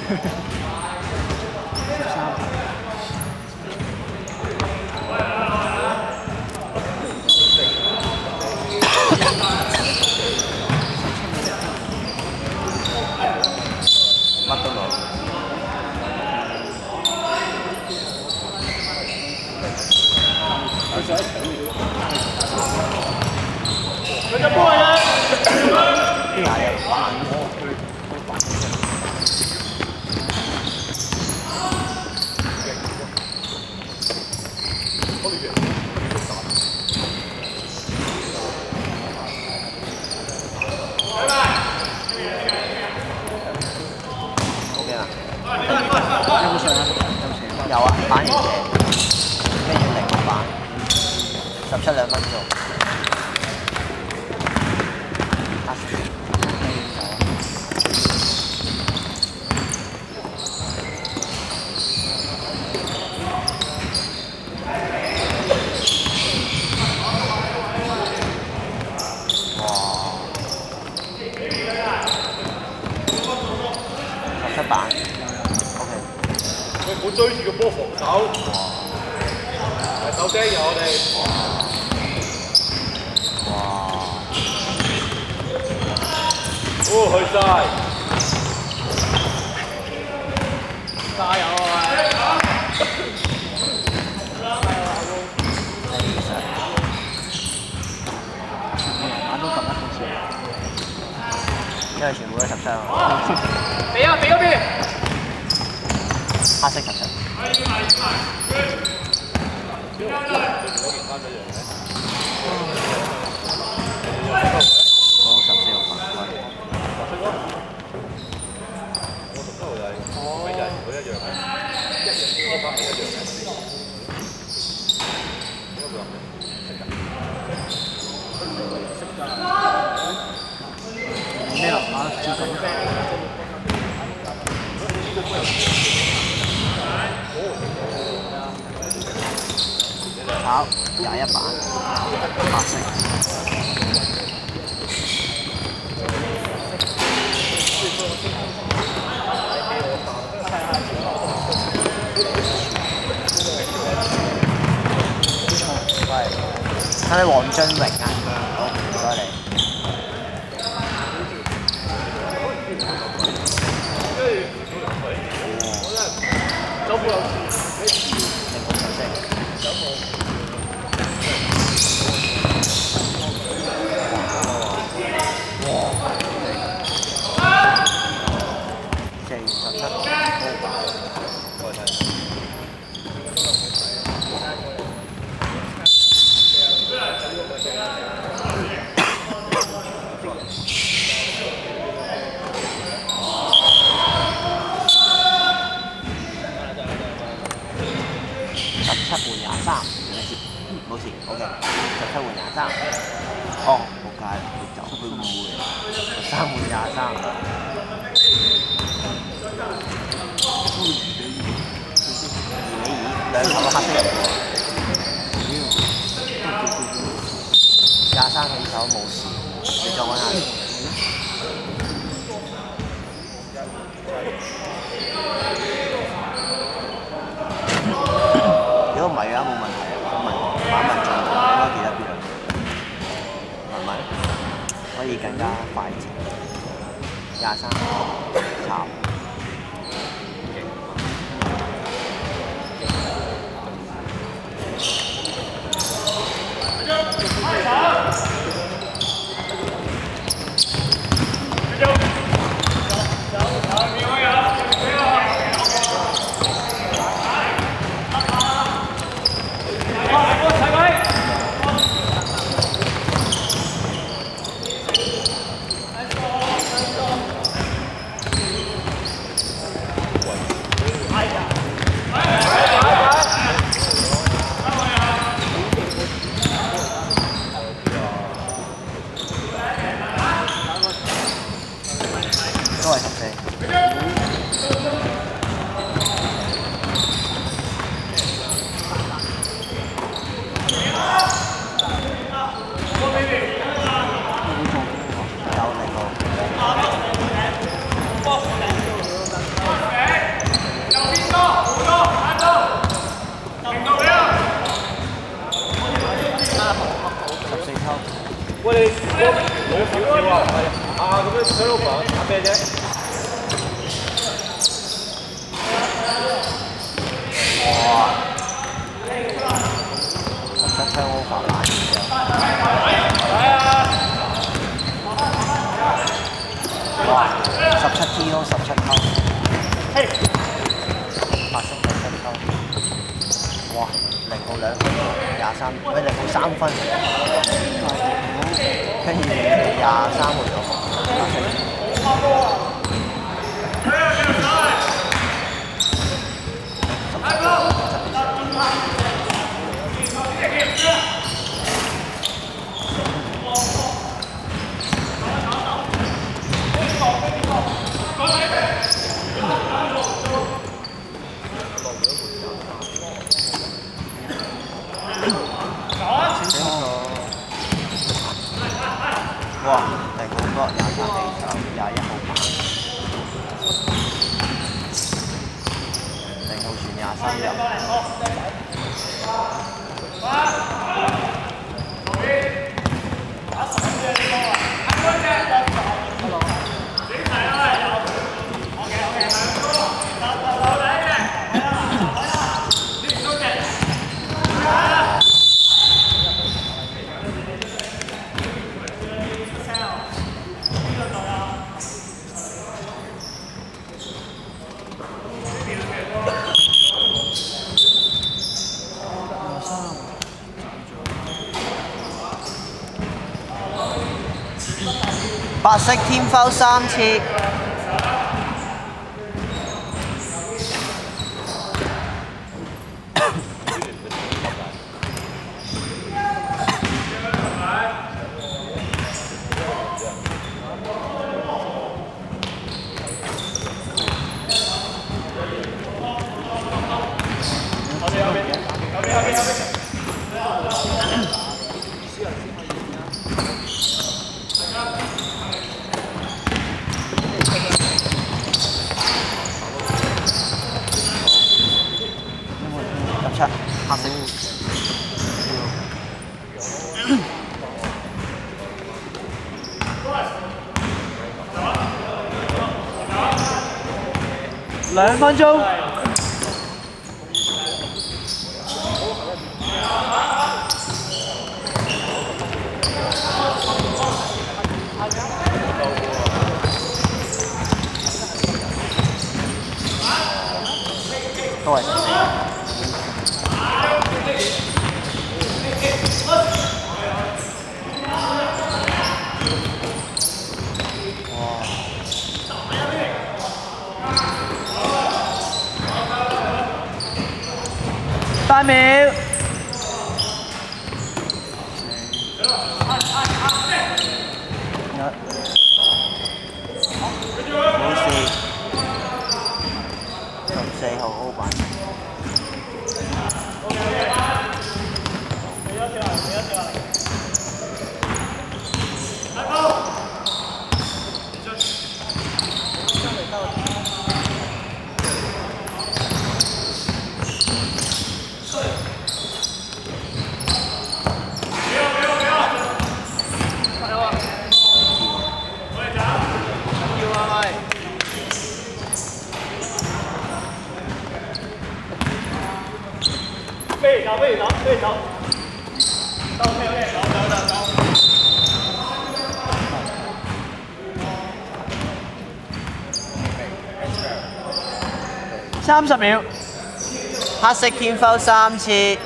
乜都冇。佢隻波啊！邊下嘢玩？OK 啦。有冇上啊？有啊，反完嘅，跟住零個版，17兩分鐘。17版 ，OK。喂，唔好追住個波防守。手機有我哋。哇！哦，去晒。加油啊！玩到咁一個先，因為全部都係17啊。俾啊！俾嗰邊。黑色17。我14號犯規。我16號就係咪就係佢一樣嘅，一樣嘅。咩啦？啊，接近。好，21版，白色。喂，係咪黃俊榮啊？好，唔該你。走步有17換23，冇事 ，OK。17換23，哦，冇計啦，佢走，佢誤會，13換23。2-2，兩球都黑色人喎。23起手冇事，你再揾下先。如果唔係嘅話冇問題啊，慢慢進步，應該記得邊兩個，慢慢可以更加快捷。23炒。都係14。有嚟過。哇！17槍 over 爛哇！17 T 咯，17扣。發生17扣。哇！0號2分23，喂0號3分。跟住23號咗。哇！0號角23地球21號板，0號傳23入。白色天摟3次。黑色。2分鐘。都係。8秒。冇事。14號 O 板。飛走，走，OK，走。30秒。黑色天摟3次。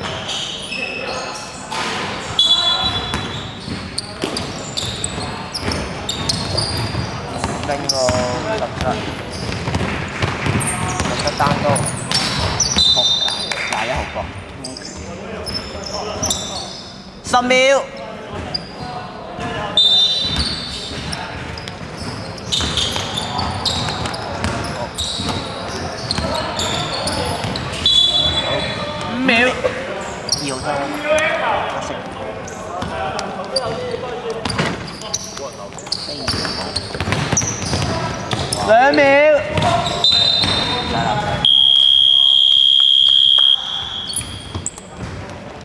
冰個17單刀。21號角。10秒。5秒。2號燈。黑色。2秒。